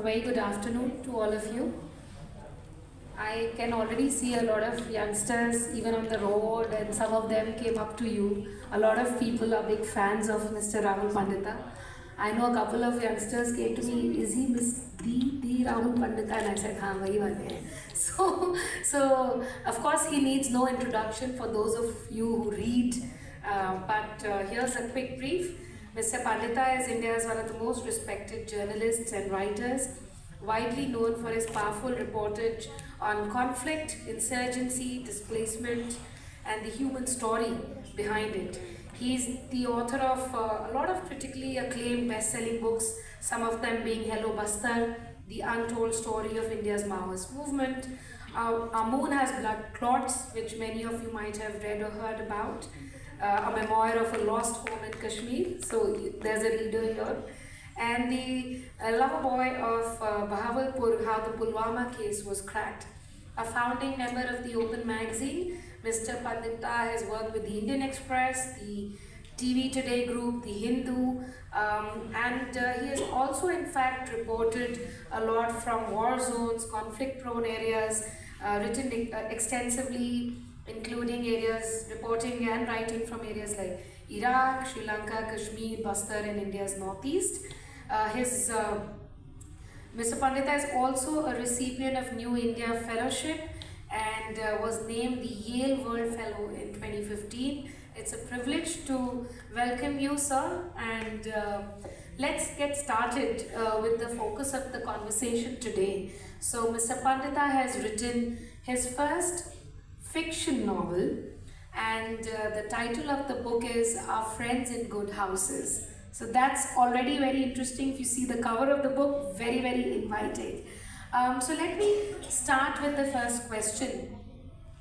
A very good afternoon to all of you. I can already see a lot of youngsters even on the road, and some of them came up to you. A lot of people are big fans of Mr. Rahul Pandita. I know a couple of youngsters came to me, is he Miss the Rahul Pandita? And I said, हाँ वही वाले हैं. So of course he needs no introduction for those of you who read, but here's a quick brief. Mr. Pandita is India's one of the most respected journalists and writers, widely known for his powerful reportage on conflict, insurgency, displacement, and the human story behind it. He's the author of a lot of critically acclaimed best-selling books, some of them being Hello Bastar, The Untold Story of India's Maoist Movement, Our Moon Has Blood Clots, which many of you might have read or heard about, a memoir of a lost home in Kashmir, so there's a reader here, and the lover boy of Bahawalpur, how the Pulwama case was cracked. A founding member of the Open magazine, Mr. Pandita has worked with the Indian Express, the TV Today group, the Hindu, and he has also in fact reported a lot from war zones, conflict-prone areas, written extensively, including areas, reporting and writing from areas like Iraq, Sri Lanka, Kashmir, Bastar and India's northeast. Mr. Pandita is also a recipient of New India Fellowship and was named the Yale World Fellow in 2015. It's a privilege to welcome you, sir, and let's get started with the focus of the conversation today. So, Mr. Pandita has written his first fiction novel, and the title of the book is Our Friends in Good Houses. So that's already very interesting. If you see the cover of the book, very, very inviting. So let me start with the first question.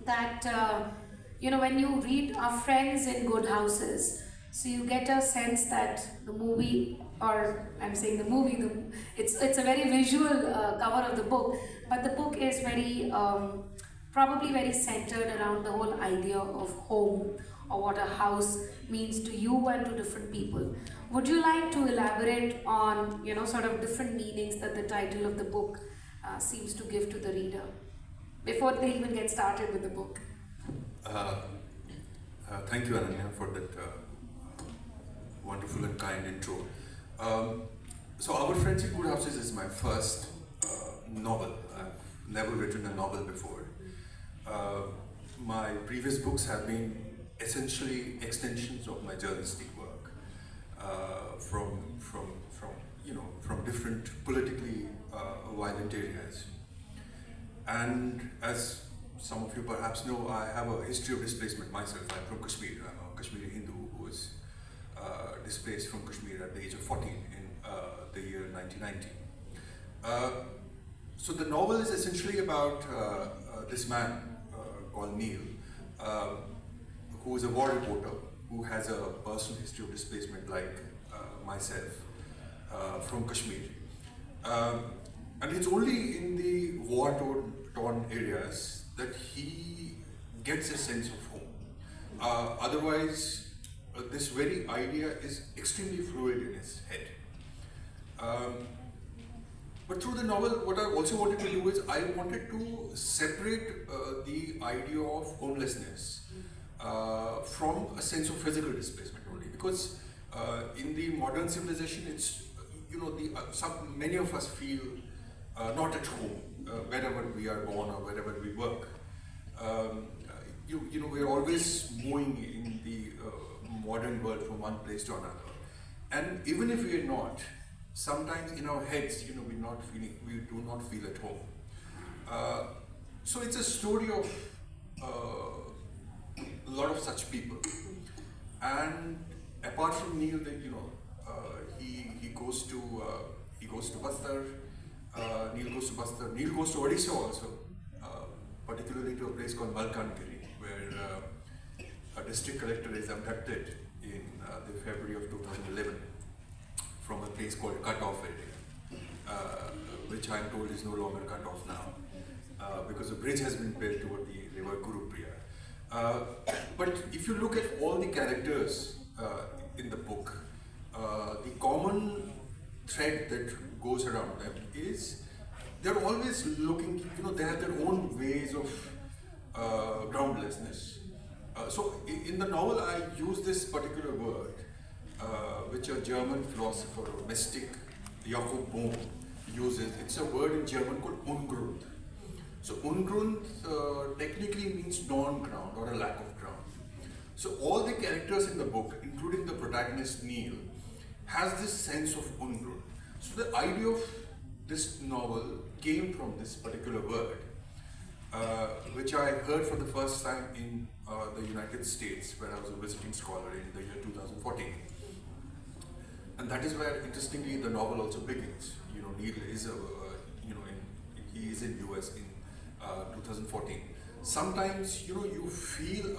That, when you read Our Friends in Good Houses, so you get a sense that the movie, or I'm saying the movie, it's a very visual cover of the book, but the book is very, probably very centered around the whole idea of home, or what a house means to you and to different people. Would you like to elaborate on, sort of different meanings that the title of the book seems to give to the reader before they even get started with the book? Thank you, Ananya, for that wonderful and kind intro. So, Our Friends in Good Houses is my first novel. I've never written a novel before. My previous books have been essentially extensions of my journalistic work, from different politically violent areas. And as some of you perhaps know, I have a history of displacement myself. I'm from Kashmir. I'm a Kashmiri Hindu who was displaced from Kashmir at the age of 14 in the year 1990. So the novel is essentially about this man called Neil, who is a war reporter, who has a personal history of displacement like myself from Kashmir. And it's only in the war-torn areas that he gets a sense of home. Otherwise, this very idea is extremely fluid in his head. But through the novel, what I also wanted to do is I wanted to separate the idea of homelessness from a sense of physical displacement only, because in the modern civilization, it's many of us feel not at home wherever we are born or wherever we work. We're always moving in the modern world from one place to another, and even if we are not, sometimes in our heads, we do not feel at home. So it's a story of a lot of such people. And apart from Neil, he goes to Bastar. Neil goes to Bastar. Neil goes to Odisha also, particularly to a place called Malkangiri, where a district collector is abducted in the February of 2011 from a place called Cut-Off area, which I'm told is no longer cut off now, because a bridge has been built toward the river Gurupriya. But if you look at all the characters in the book, the common thread that goes around them is they're always looking, they have their own ways of groundlessness. So in the novel, I use this particular word, which a German philosopher or mystic, Jakob Bohm, uses. It's a word in German called Ungrund. So Ungrund technically means non-ground or a lack of ground. So all the characters in the book, including the protagonist Neil, has this sense of Ungrund. So the idea of this novel came from this particular word, which I heard for the first time in the United States, where I was a visiting scholar in the year 2014. And that is where, interestingly, the novel also begins. Neil is he is in US in 2014. Sometimes, you feel,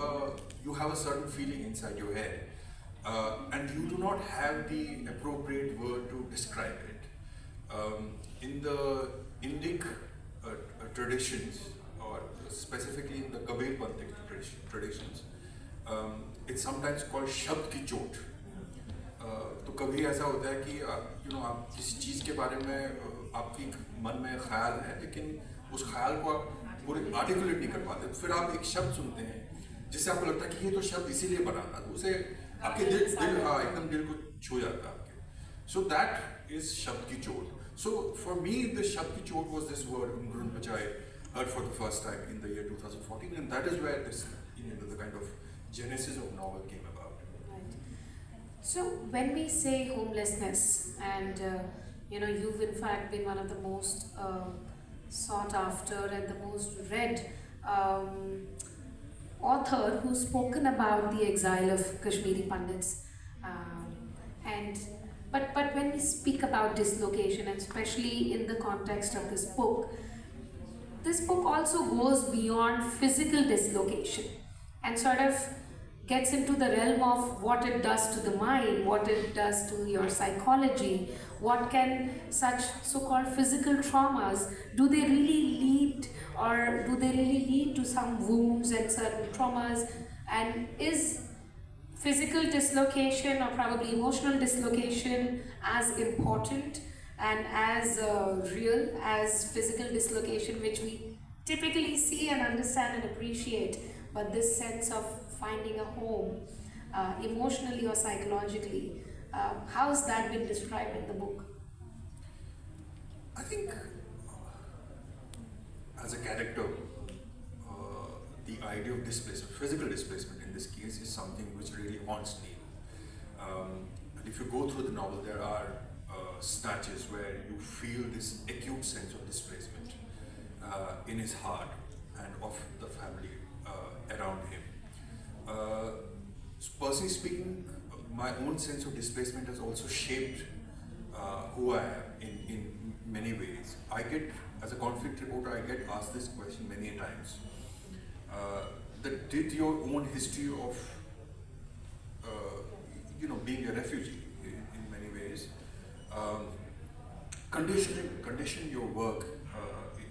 you have a certain feeling inside your head, and you do not have the appropriate word to describe it. In the Indic traditions, or specifically in the Kabirpantic traditions, it's sometimes called Shabd ki chot. तो कभी ऐसा होता है कि आप किसी चीज़ के बारे में आपकी मन में ख्याल है, लेकिन उस ख्याल को आप पूरे आर्टिकुलेट नहीं कर पाते, फिर आप एक शब्द सुनते हैं जिससे आपको लगता है कि ये तो शब्द इसीलिए बना था, तो उसे आपके दिल एकदम दिल को छू जाता है आपके. So that is शब्द की चोट. So for me, the शब्द की चोट was this word which I heard for the first time in the year 2014, and that is where this the kind of genesis of novel came about. So when we say homelessness, and you've in fact been one of the most sought after and the most read author who's spoken about the exile of Kashmiri Pandits, but when we speak about dislocation, and especially in the context of this book also goes beyond physical dislocation and sort of gets into the realm of what it does to the mind, what it does to your psychology, what can such so-called physical traumas, do they really lead to some wounds and certain traumas, and is physical dislocation or probably emotional dislocation as important and as real as physical dislocation, which we typically see and understand and appreciate, but this sense of finding a home emotionally or psychologically, how has that been described in the book? I think as a character, the idea of displacement, physical displacement in this case, is something which really haunts me. And if you go through the novel, there are snatches where you feel this acute sense of displacement in his heart and of the family around him. Personally speaking, my own sense of displacement has also shaped who I am in many ways. As a conflict reporter, I get asked this question many times. That did your own history of being a refugee in many ways condition your work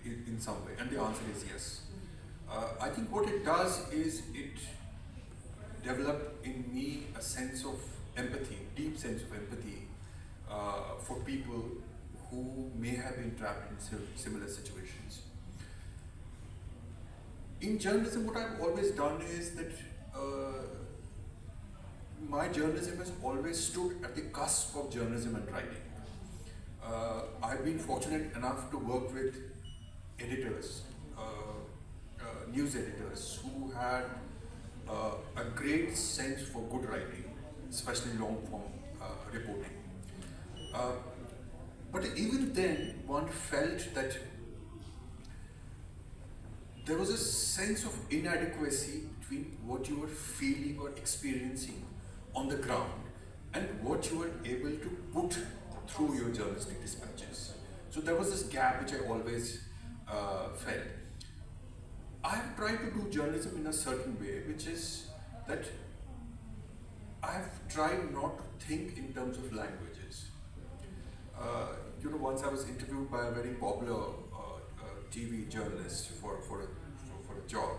in some way? And the answer is yes. I think what it does is it developed in me a sense of empathy, deep sense of empathy for people who may have been trapped in similar situations. In journalism, what I've always done is that my journalism has always stood at the cusp of journalism and writing. I've been fortunate enough to work with editors, news editors who had a great sense for good writing, especially long form reporting. But even then, one felt that there was a sense of inadequacy between what you were feeling or experiencing on the ground and what you were able to put through your journalistic dispatches. So there was this gap which I always felt. I have tried to do journalism in a certain way, which is that I have tried not to think in terms of languages. Once I was interviewed by a very popular TV journalist for a job,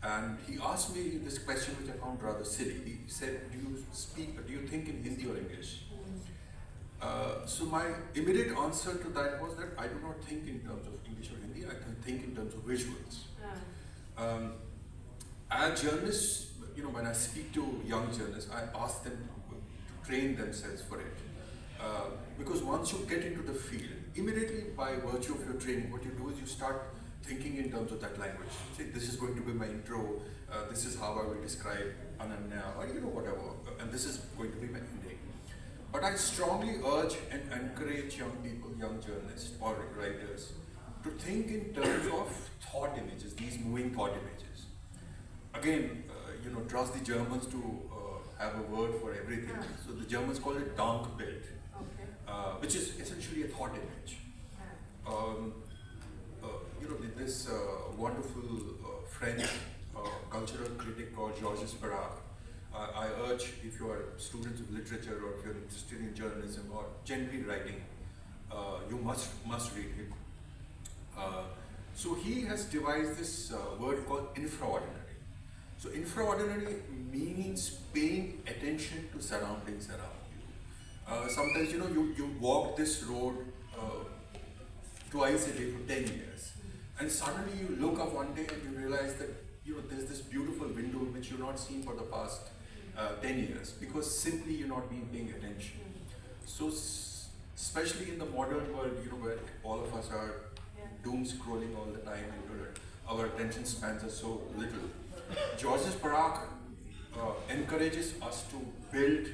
and he asked me this question which I found rather silly. He said, "Do you think in Hindi or English?" So my immediate answer to that was that I do not think in terms of English or Hindi, I think in terms of visuals. Um, as journalists, when I speak to young journalists, I ask them to train themselves for it. Because once you get into the field, immediately by virtue of your training, what you do is you start thinking in terms of that language. Say, this is going to be my intro, this is how I will describe Ananya, or whatever, and this is going to be my ending. But I strongly urge and encourage young people, young journalists or writers, to think in terms of thought images, these moving thought images. Again, trust the Germans to have a word for everything. So the Germans call it Dankbild, which is essentially a thought image. This wonderful French cultural critic called Georges Perec. I urge, if you are students of literature or if you're interested in journalism or generally writing, you must read him. So he has devised this word called infraordinary. So infraordinary means paying attention to surroundings around you. Sometimes you walk this road twice a day for 10 years, and suddenly you look up one day and you realize that there's this beautiful window which you've not seen for the past 10 years because simply you're not been paying attention. So especially in the modern world, where all of us are doom scrolling all the time and our attention spans are so little, Georges Perec encourages us to build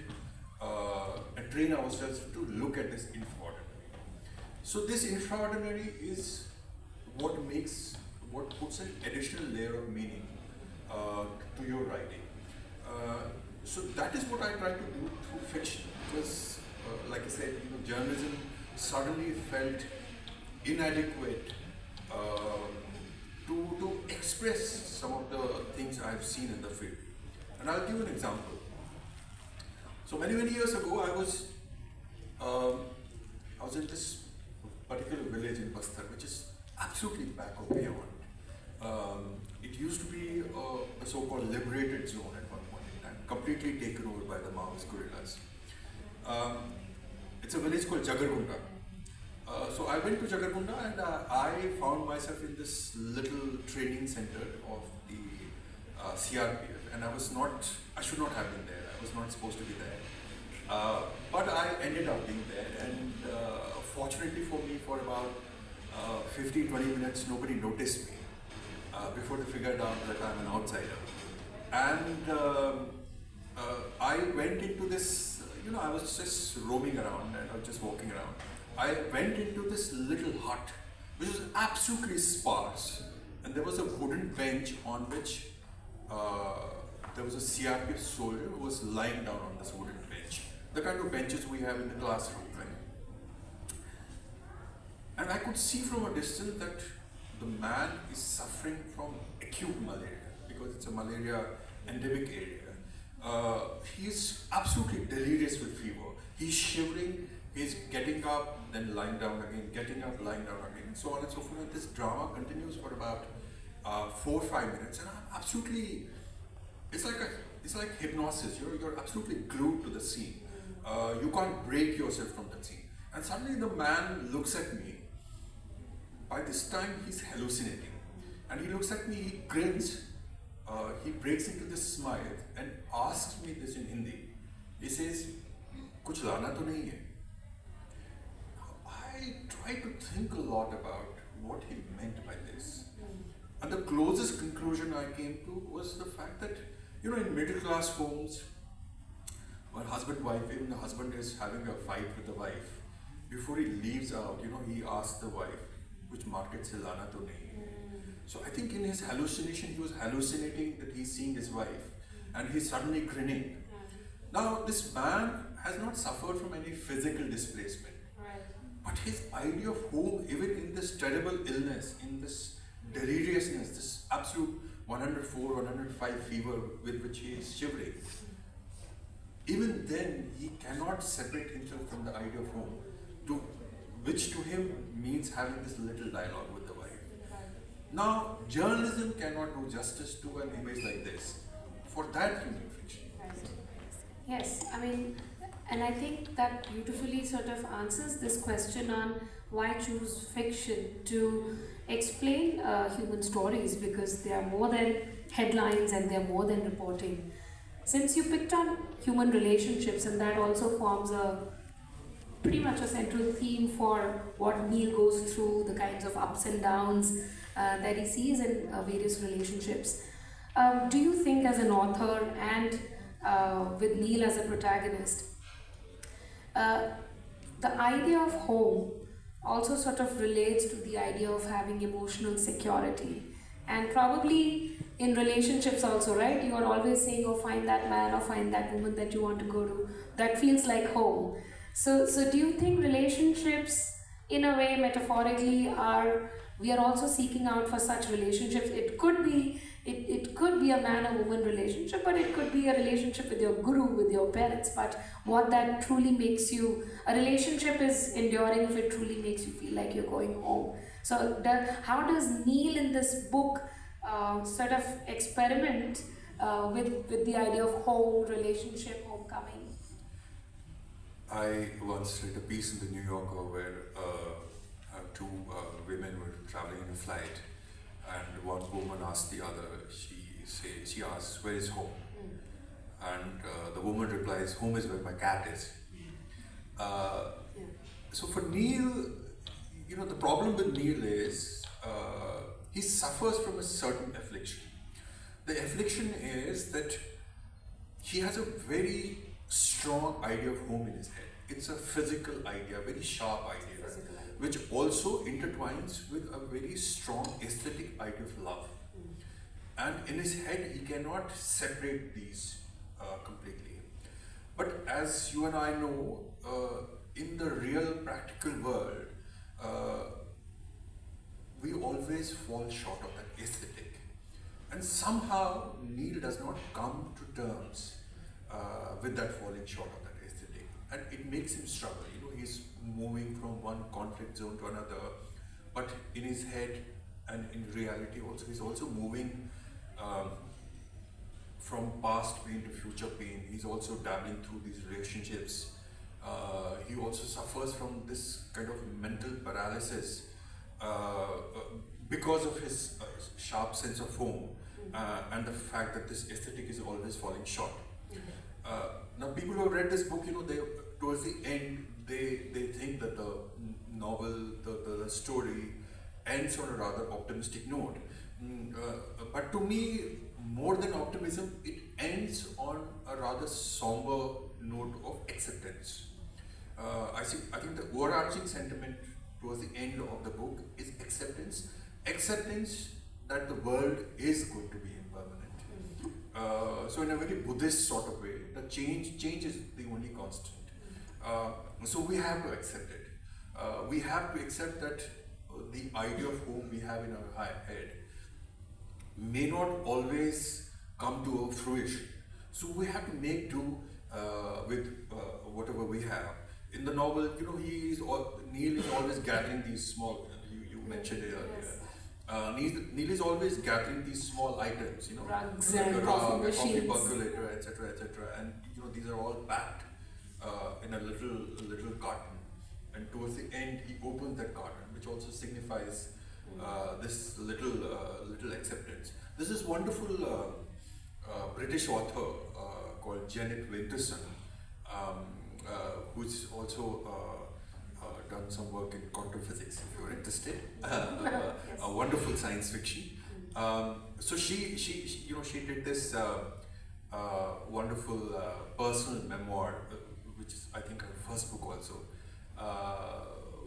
and train ourselves to look at this infraordinary. So this infraordinary is what puts an additional layer of meaning to your writing. So that is what I try to do through fiction, because like I said, journalism suddenly felt inadequate to express some of the things I've seen in the field. And I'll give you an example. So many years ago, I was in this particular village in Bastar, which is absolutely back of beyond. It used to be a so-called liberated zone at one point in time, completely taken over by the Maoist guerrillas. It's a village called Jagargunda. So I went to Jagargunda and I found myself in this little training center of the CRPF, and I should not have been there. I was not supposed to be there. But I ended up being there, and fortunately for me, for about 15-20 minutes, nobody noticed me before they figured out that I'm an outsider. And I went into this, I was just roaming around and I was just walking around. I went into this little hut, which was absolutely sparse, and there was a wooden bench on which there was a CRPF soldier who was lying down on this wooden bench, the kind of benches we have in the classroom, right? And I could see from a distance that the man is suffering from acute malaria, because it's a malaria endemic area. He is absolutely delirious with fever. He's shivering, he's getting up, then lying down again, getting up, lying down again, and so on and so forth. And this drama continues for about 4 or 5 minutes, and I'm absolutely, it's like hypnosis. You're absolutely glued to the scene. You can't break yourself from that scene. And suddenly the man looks at me. By this time he's hallucinating, and he looks at me, he grins, he breaks into this smile and asks me this in Hindi. He says, "Kuch lana to nahi hai?" I tried to think a lot about what he meant by this. And the closest conclusion I came to was the fact that, in middle class homes, when husband-wife, even the husband is having a fight with the wife, before he leaves out, he asks the wife, "Kuch market se lana to nahi hai?" So I think in his hallucination, he was hallucinating that he's seeing his wife, and he's suddenly grinning. Now, this man has not suffered from any physical displacement. But his idea of home, even in this terrible illness, in this deliriousness, this absolute 104, 105 fever with which he is shivering, even then he cannot separate himself from the idea of home, which to him means having this little dialogue with the wife. Now, journalism cannot do justice to an image like this. For that, you need fiction. Yes, I mean, And I think that beautifully sort of answers this question on why choose fiction to explain human stories, because they are more than headlines and they are more than reporting. Since you picked on human relationships, and that also forms a pretty much a central theme for what Neil goes through, the kinds of ups and downs that he sees in various relationships. Do you think, as an author and with Neil as a protagonist, uh, the idea of home also sort of relates to the idea of having emotional security? And probably in relationships also, right? You are always saying, oh, find that man or find that woman that you want to go to. That feels like home. So do you think relationships, in a way, metaphorically, are we are also seeking out for such relationships? It could be a man or woman relationship, but it could be a relationship with your guru, with your parents. But what that truly makes you, a relationship is enduring if it truly makes you feel like you're going home. So how does Neil in this book sort of experiment with the idea of home, relationship, homecoming? I once read a piece in the New Yorker where two women were traveling in a flight, and one woman asked the other. She asks, "Where is home?" And the woman replies, "Home is where my cat is." Uh, Yeah. so for Neil, the problem with Neil is he suffers from a certain affliction. The affliction is that he has a very strong idea of home in his head. It's a physical idea, very sharp idea, Physical idea. which also intertwines with a very strong aesthetic idea of love. And in his head, he cannot separate these completely. But as you and I know, in the real practical world, uh, we always fall short of that aesthetic. And somehow Neil does not come to terms with that falling short of that aesthetic. And it makes him struggle. He's moving from one conflict zone to another, but in his head and in reality also, he's also moving from past pain to future pain. He's also dabbling through these relationships. He also suffers from this kind of mental paralysis because of his sharp sense of home and the fact that this aesthetic is always falling short. Now, people who have read this book, they towards the end, they think that the novel, the story ends on a rather optimistic note. But to me, more than optimism, it ends on a rather somber note of acceptance. I think the overarching sentiment towards the end of the book is acceptance. Acceptance that the world is going to be impermanent. So in a very Buddhist sort of way, the change is the only constant. So we have to accept it. We have to accept that the idea of home we have in our head may not always come to a fruition. So we have to make do with whatever we have. In the novel, Neil is always gathering these small. You mentioned it earlier. Yes. Neil is always gathering these small items, Rugs like and a coffee rug, a coffee machines. percolator, etc., and these are all packed in a little carton. And towards the end, he opens that carton, which also signifies this little acceptance. There's this wonderful British author called Janet Winterson, who's also done some work in quantum physics, if you're interested. Yes. A wonderful science fiction. So she did this wonderful personal memoir, which is, I think, her first book also.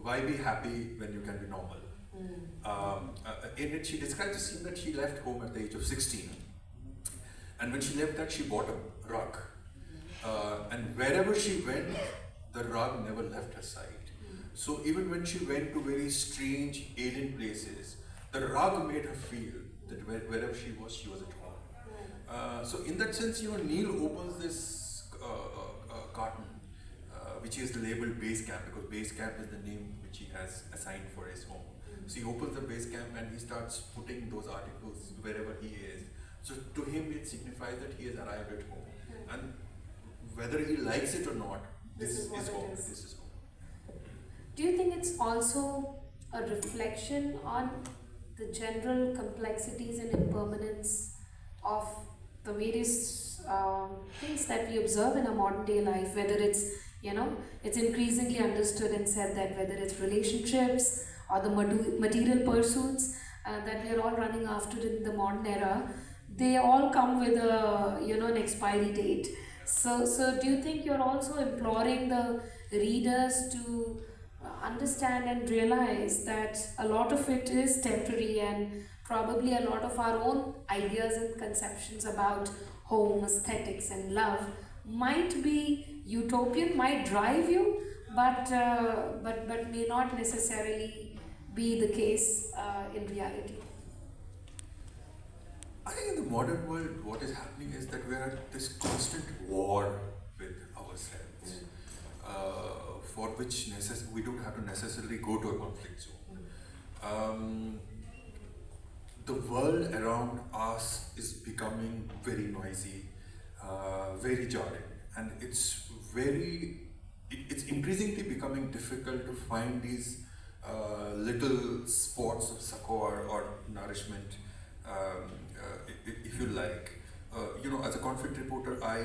Why be happy when you can be normal? In it, she describes a scene that she left home at the age of 16. And when she left that, she bought a rug. And wherever she went, the rug never left her side. So even when she went to very strange alien places, the rug made her feel that wherever she was at home. So in that sense, Neil opens this carton, which is labeled base camp, because base camp is the name which he has assigned for his home. So he opens the base camp and he starts putting those articles wherever he is. So to him, it signifies that he has arrived at home. And whether he likes it or not, this is what it home. is. This is home. Do you think it's also a reflection on the general complexities and impermanence of the various things that we observe in a modern day life? Whether it's, it's increasingly understood and said that whether it's relationships or the material pursuits that we are all running after in the modern era, they all come with a, an expiry date. So do you think you're also imploring the readers to understand and realize that a lot of it is temporary, and probably a lot of our own ideas and conceptions about home, aesthetics, and love might be utopian, might drive you, but may not necessarily be the case in reality? I think in the modern world, what is happening is that we are at this constant war with ourselves, for which we don't have to necessarily go to a conflict zone. The world around us is becoming very noisy, very jarring, and it's increasingly becoming difficult to find these little spots of succor or nourishment, if you like. As a conflict reporter, I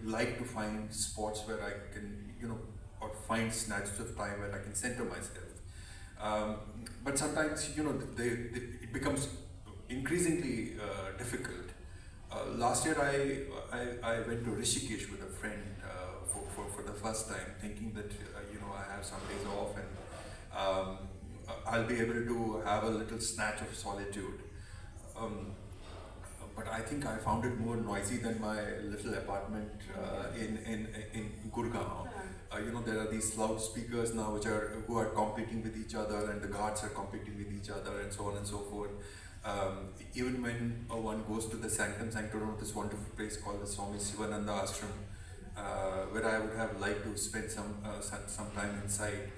like to find spots where I can, or find snatches of time where I can center myself. But sometimes, it becomes increasingly difficult. Last year, I went to Rishikesh with a friend for the first time, thinking that I have some days off and I'll be able to have a little snatch of solitude. But I think I found it more noisy than my little apartment in Gurgaon. There are these loudspeakers now who are competing with each other, and the guards are competing with each other, and so on and so forth. Even when one goes to the sanctum sanctorum of this wonderful place called the Swami Sivananda Ashram, where I would have liked to spend some time inside.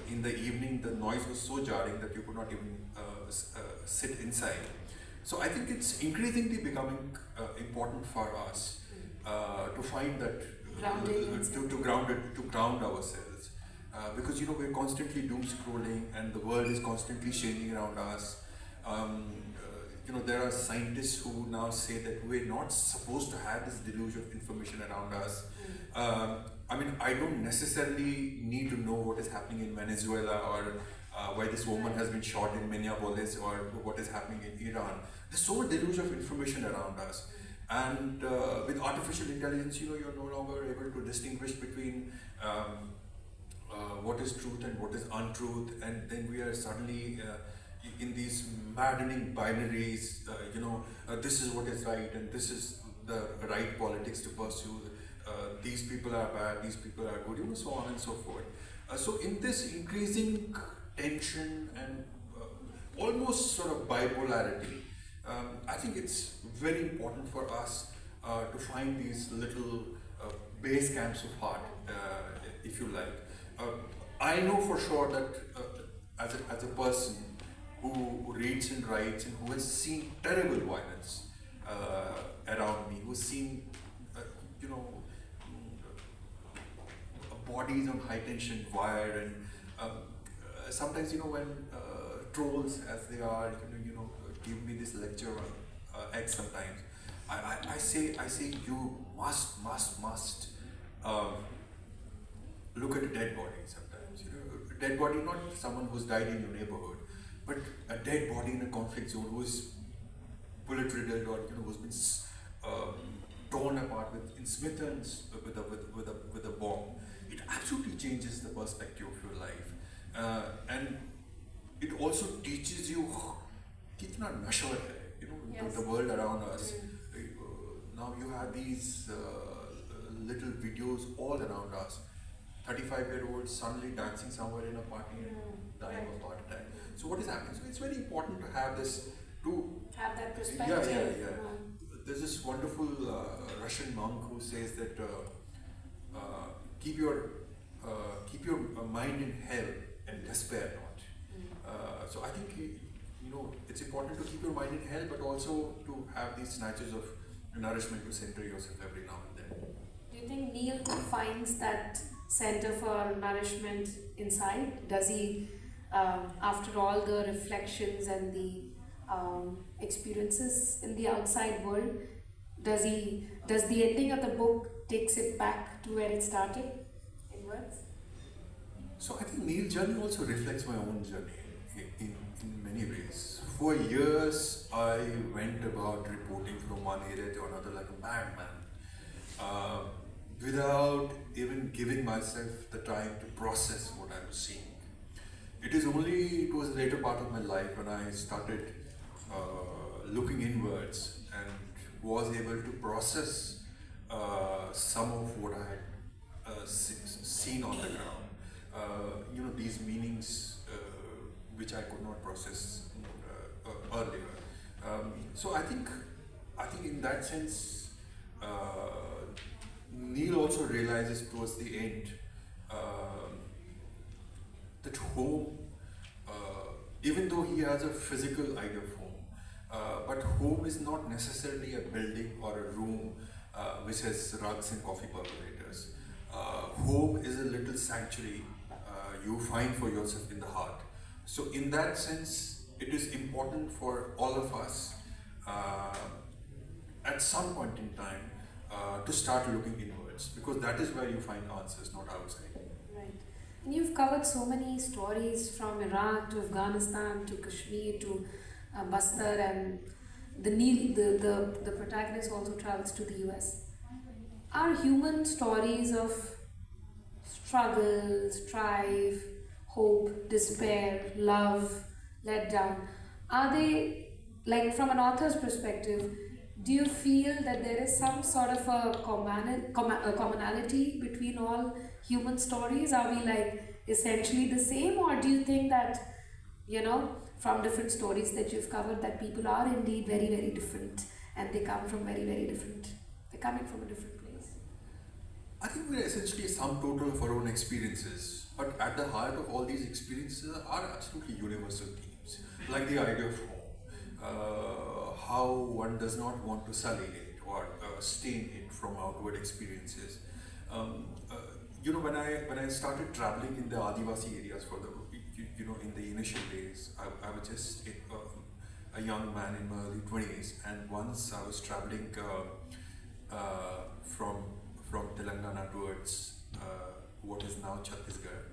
In the evening, the noise was so jarring that you could not even sit inside. So I think it's increasingly becoming important for us to find that to ground ourselves, because we're constantly doom scrolling and the world is constantly changing around us. There are scientists who now say that we're not supposed to have this deluge of information around us. I don't necessarily need to know what is happening in Venezuela or why this woman has been shot in Minneapolis or what is happening in Iran. There's so much deluge of information around us. And with artificial intelligence, you're no longer able to distinguish between what is truth and what is untruth. And then we are suddenly in these maddening binaries, this is what is right and this is the right politics to pursue. These people are bad, these people are good, so on and so forth. So in this increasing tension and almost sort of bipolarity, I think it's very important for us to find these little base camps of heart, if you like. I know for sure that as a person who reads and writes and who has seen terrible violence around me, who has seen, bodies on high tension wire, and sometimes when trolls, as they are, give me this lecture on X sometimes. I say you must look at a dead body sometimes. A dead body, not someone who's died in your neighborhood, but a dead body in a conflict zone who is bullet riddled or who's been torn apart and smitten with a bomb. It absolutely changes the perspective of your life, and it also teaches you kitna nashar hai, Yes. the world around us. Now you have these little videos all around us. 35-year-olds suddenly dancing somewhere in a party and dying of heart attack. So what is happening? So it's very important to have this, to have that perspective. Yeah. There's this wonderful Russian monk who says that keep your mind in hell and despair not. So I think it's important to keep your mind in hell, but also to have these snatches of nourishment to center yourself every now and then. Do you think Neil finds that center for nourishment inside? Does he, after all the reflections and the experiences in the outside world, does the ending of the book takes it back to where it started in words? So I think Neil's journey also reflects my own journey in many ways. For years, I went about reporting from one area to another like a madman, without even giving myself the time to process what I was seeing. It was the later part of my life when I started looking inwards and was able to process some of what I had seen on the ground. These meanings which I could not process earlier. So I think in that sense, Neil also realizes towards the end that home, even though he has a physical idea of home, but home is not necessarily a building or a room which has rugs and coffee percolators. Home is a little sanctuary you find for yourself in the heart. So in that sense, it is important for all of us at some point in time to start looking inwards, because that is where you find answers, not outside. Right. And you've covered so many stories from Iraq to Afghanistan to Kashmir to Bastar, and the protagonist also travels to the US. Are human stories of struggle, strife, hope, despair, love, letdown, are they, like from an author's perspective, do you feel that there is some sort of a commonality between all human stories? Are we like essentially the same, or do you think that, from different stories that you've covered, that people are indeed very, very different and they come from very, very different, they're coming from a different place? I think we're essentially a sum total of our own experiences, but at the heart of all these experiences are absolutely universal themes, like the idea of home, how one does not want to sully it or stain it from outward experiences. When I started traveling in the Adivasi areas in the initial days, I was just a young man in my early 20s, and once I was traveling from Telangana towards what is now Chhattisgarh,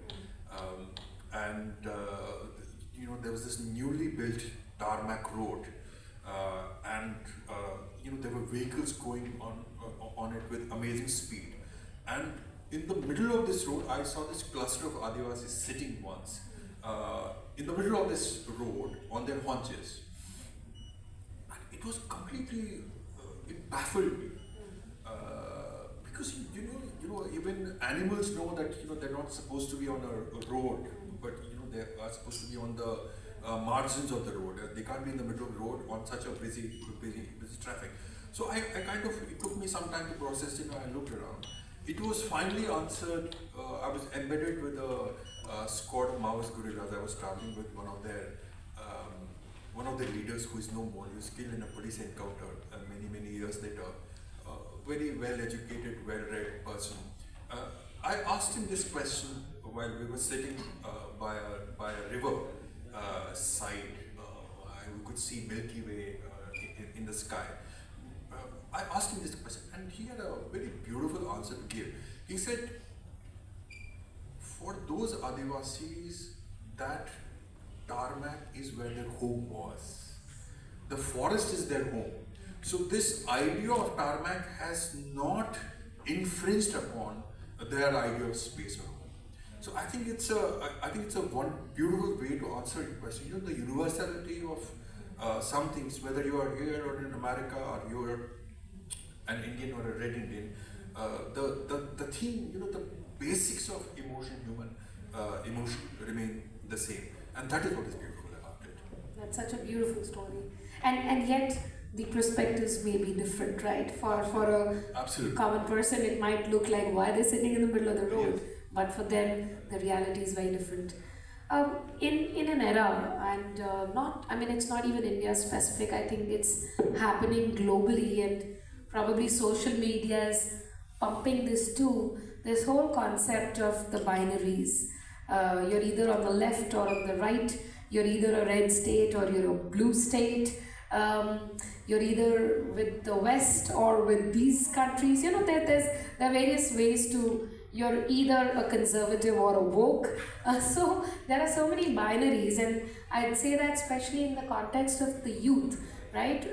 and there was this newly built tarmac road, and there were vehicles going on it with amazing speed, and in the middle of this road I saw this cluster of Adivasis sitting once in the middle of this road on their haunches, and it was completely it baffled me. Because even animals know that they're not supposed to be on a road, but they are supposed to be on the margins of the road. They can't be in the middle of the road on such a busy traffic. So I it took me some time to process it. I looked around. It was finally answered. I was embedded with a squad of Maoist guerrillas. I was traveling with one of their leaders who is no more. He was killed in a police encounter many years later. Very well educated, well read person. I asked him this question while we were sitting by a river side. We could see Milky Way in the sky. I asked him this question, and he had a very beautiful answer to give. He said, for those Adivasis, that tarmac is where their home was. The forest is their home. So this idea of tarmac has not infringed upon their idea of space or home. So I think it's a one beautiful way to answer your question. The universality of some things, whether you are here or in America, or you are an Indian or a red Indian, the theme, the basics of emotion remain the same, and that is what is beautiful about it. That's such a beautiful story, and yet the perspectives may be different, right? For a Absolutely. common person, it might look like why they're sitting in the middle of the road, Yes. but for them, the reality is very different. In an era, and it's not even India specific. I think it's happening globally, and probably social media's pumping this to this whole concept of the binaries. You're either on the left or on the right, you're either a red state or you're a blue state. You're either with the West or with these countries. You know, there are various ways to, you're either a conservative or a woke. So there are so many binaries, and I'd say that especially in the context of the youth, right?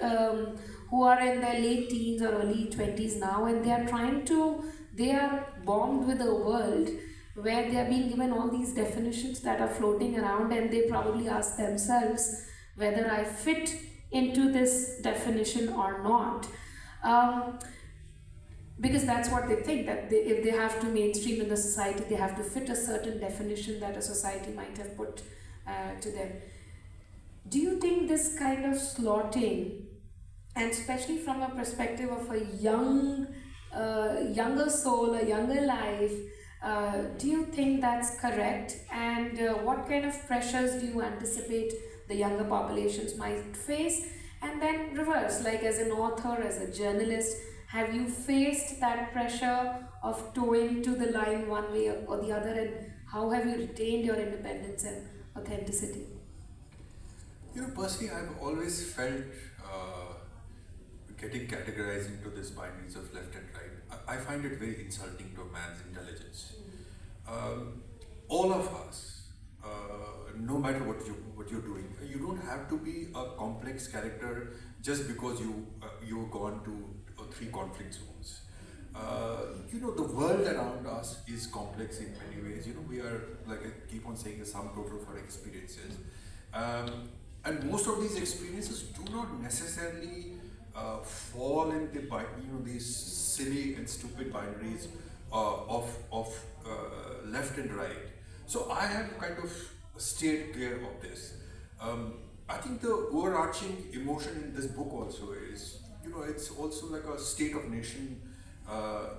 Who are in their late teens or early 20s now, and they are bombed with a world where they are being given all these definitions that are floating around, and they probably ask themselves whether I fit into this definition or not. Because that's what they think, that if they have to mainstream in the society, they have to fit a certain definition that a society might have put to them. Do you think this kind of slotting, and especially from a perspective of a younger soul, a younger life, do you think that's correct? And what kind of pressures do you anticipate the younger populations might face? And then reverse, like as an author, as a journalist, have you faced that pressure of towing to the line one way or the other, and how have you retained your independence and authenticity? Personally, I've always felt getting categorized into this binaries of left and right. I find it very insulting to a man's intelligence. All of us, no matter what you're doing, you don't have to be a complex character just because you've gone to 3 conflict zones. The world around us is complex in many ways. We are, like I keep on saying, the sum total of our experiences. And most of these experiences do not necessarily fall in these silly and stupid binaries of left and right. So I have kind of stayed clear of this. I think the overarching emotion in this book also is, it's also like a state of nation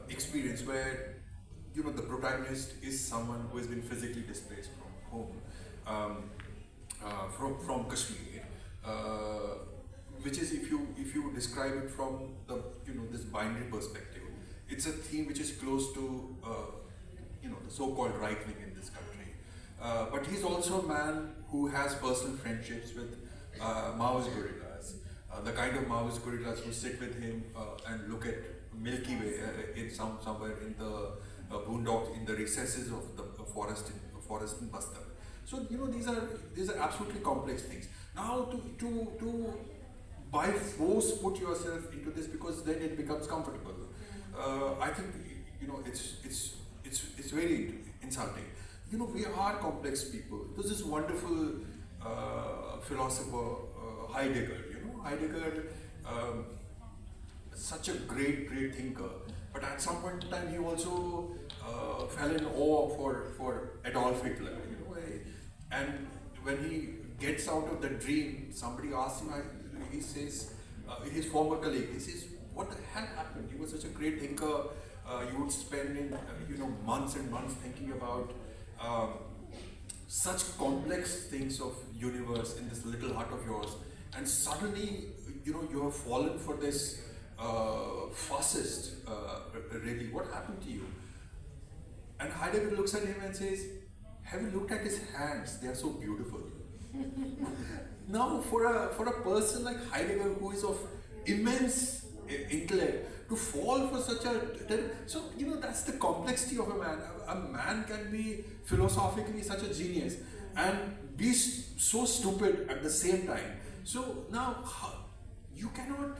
experience where, the protagonist is someone who has been physically displaced from home, from Kashmir, which is, if you describe it from the this binary perspective, it's a theme which is close to the so-called right wing in this country. But he's also a man who has personal friendships with Maoist guerrillas, the kind of Maoist guerrillas who sit with him and look at Milky Way in somewhere in the boondocks, in the recesses of the forest in Bastar. So these are absolutely complex things. Now to by force put yourself into this, because then it becomes comfortable. I think it's very insulting. We are complex people. There's this wonderful philosopher Heidegger. Heidegger, such a great thinker. But at some point in time, he also fell in awe for Adolf Hitler. And when he gets out of the dream, somebody asks him, he says, his former colleague, he says, what the hell happened? He was such a great thinker. You would spend months and months thinking about such complex things of universe in this little hut of yours, and suddenly you have fallen for this fascist. Really, what happened to you? And Heidegger looks at him and says, have you looked at his hands? They are so beautiful. Now, for a person like Heidegger, who is of immense intellect, to fall for such a so that's the complexity of a man. A man can be philosophically such a genius and be so stupid at the same time. So now you cannot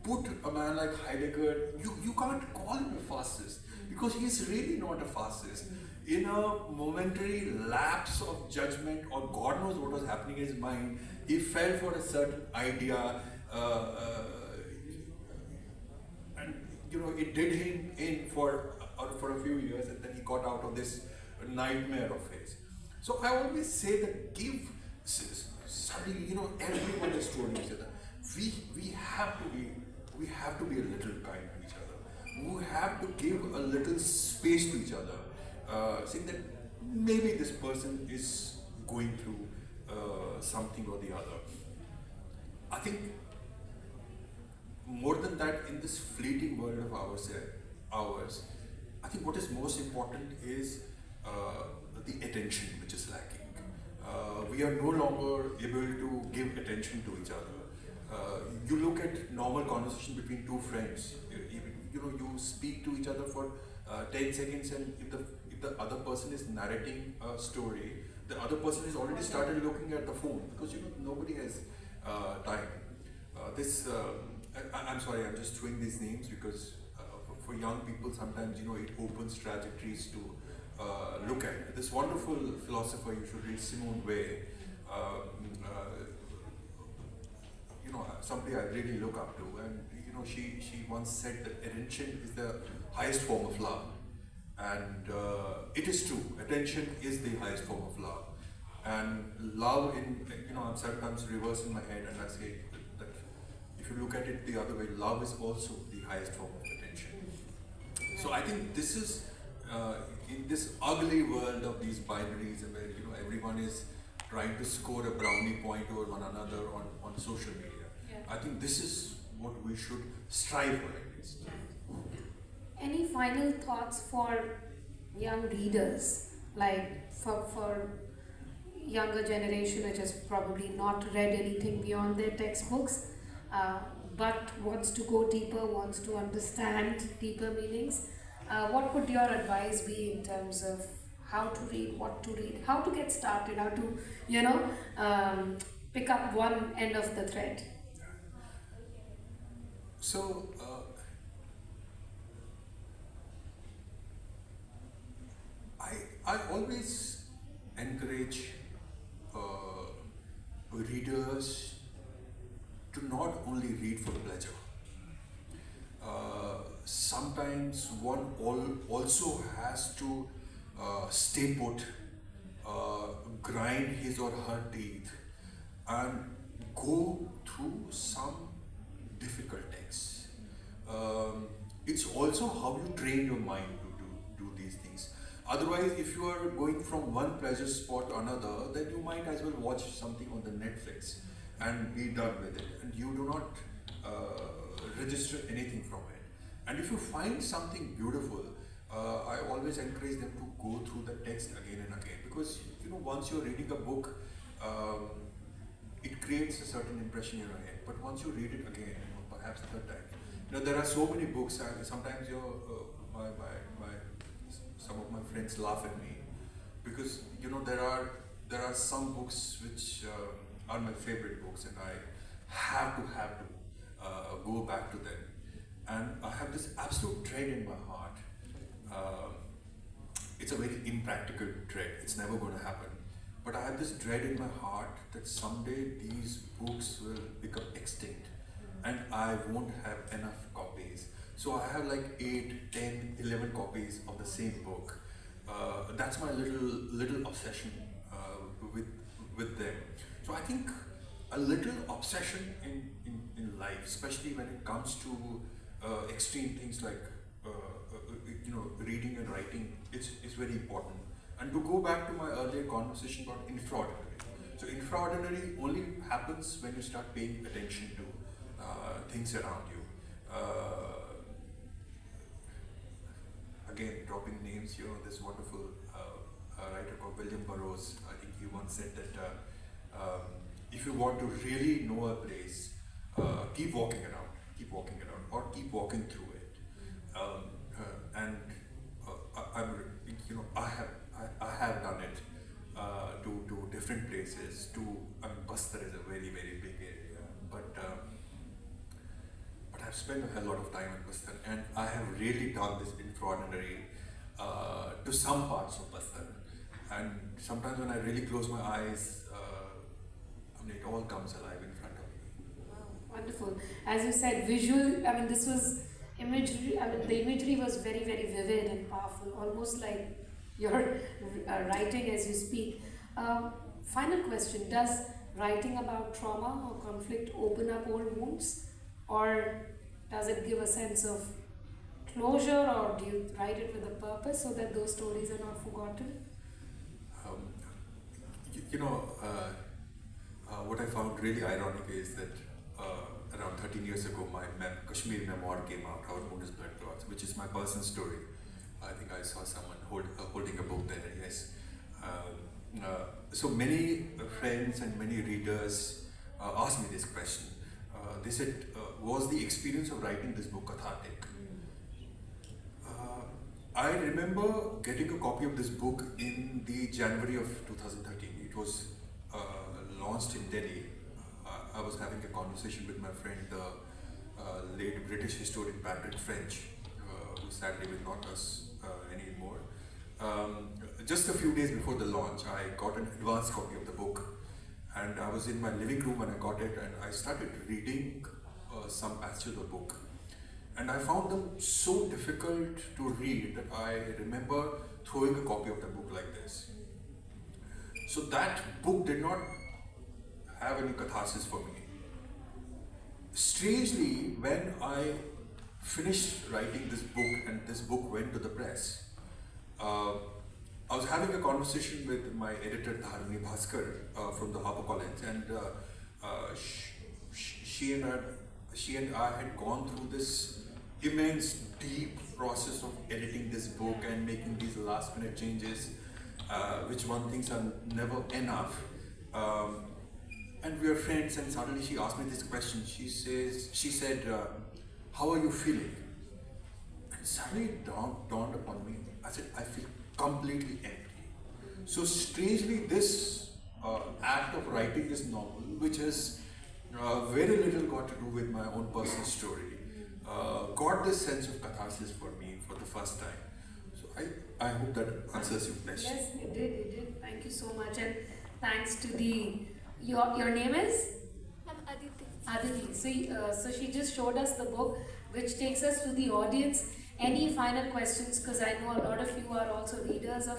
put a man like Heidegger. You can't call him a fascist, because he is really not a fascist. In a momentary lapse of judgment, or God knows what was happening in his mind, he fell for a certain idea, and it did him in for a few years, and then he got out of this nightmare of his. So I always say that suddenly everyone is told each other. We have to be a little kind to each other. We have to give a little space to each other. Saying that maybe this person is going through something or the other. I think more than that, in this fleeting world of ours, hours. I think what is most important is the attention which is lacking. We are no longer able to give attention to each other. You look at normal conversation between two friends. You speak to each other for 10 seconds, and if the other person is narrating a story, the other person has already started looking at the phone because nobody has time. I'm sorry, I'm just throwing these names because for young people sometimes it opens trajectories to look at. This wonderful philosopher, you should read Simone Weil. Somebody I really look up to, and she once said that attention is the highest form of love, and it is true. Attention is the highest form of love, and love I'm sometimes reversing my head and I say that if you look at it the other way, love is also the highest form of attention. So I think this is in this ugly world of these binaries where everyone is trying to score a brownie point over one another on social media. I think this is what we should strive for at least. Any final thoughts for young readers, like for younger generation which has probably not read anything beyond their textbooks, but wants to go deeper, wants to understand deeper meanings? What would your advice be in terms of how to read, what to read, how to get started, how to pick up one end of the thread? So I always encourage readers to not only read for pleasure. Sometimes one also has to stay put, grind his or her teeth, and go through some difficult texts. It's also how you train your mind to do these things. Otherwise, if you are going from one pleasure spot to another, then you might as well watch something on the Netflix and be done with it, and you do not register anything from it. And if you find something beautiful, I always encourage them to go through the text again and again, because once you're reading a book, it creates a certain impression in your head. But once you read it again, perhaps third time, there are so many books. Sometimes some of my friends laugh at me because there are some books which are my favorite books, and I have to go back to them, and I have this absolute dread in my heart. It's a very impractical dread. It's never going to happen. But I have this dread in my heart that someday these books will become extinct and I won't have enough copies. So I have like 8, 10, 11 copies of the same book. That's my little obsession with them. So I think a little obsession in life, especially when it comes to extreme things like reading and writing, is very important. And to go back to my earlier conversation about infraordinary. So infraordinary only happens when you start paying attention to things around you. Again, dropping names, this wonderful writer called William Burroughs, I think he once said that if you want to really know a place, keep walking around, or keep walking through it. I have done it to different places. Bastar is a very, very big area, but I've spent a lot of time in Bastar, and I have really done this extraordinary to some parts of Bastar. And sometimes when I really close my eyes, it all comes alive in front of me. Wow, wonderful. As you said, visual, this was imagery, the imagery was very, very vivid and powerful, almost like you're writing as you speak. Final question, does writing about trauma or conflict open up old wounds, or does it give a sense of closure, or do you write it with a purpose so that those stories are not forgotten? What I found really ironic is that around 13 years ago, my Kashmir memoir came out, Our Moon is Blood Clots, which is my personal story. I think I saw someone holding a book there, yes. So many friends and many readers asked me this question. They said, was the experience of writing this book cathartic? I remember getting a copy of this book in the January of 2013. It was launched in Delhi. I was having a conversation with my friend, the late British historian Patrick French, who sadly will not us anymore. Just a few days before the launch, I got an advance copy of the book, and I was in my living room when I got it, and I started reading some passages of the book. And I found them so difficult to read that I remember throwing a copy of the book like this. So that book did not have any catharsis for me. Strangely, when I finished writing this book and this book went to the press, I was having a conversation with my editor Dharani Bhaskar from the HarperCollins, and she and I had gone through this immense, deep process of editing this book and making these last-minute changes, which one thinks are never enough. And we were friends, and suddenly she asked me this question. She said, "How are you feeling?" And suddenly it dawned upon me. I said, "I feel completely empty." So strangely, this act of writing this novel, which has very little got to do with my own personal story, got this sense of catharsis for me for the first time. So I hope that answers your question. Yes, it did. Thank you so much, and thanks to your name is? I'm Aditi. Aditi. So she just showed us the book, which takes us to the audience. Any final questions? Because I know a lot of you are also readers of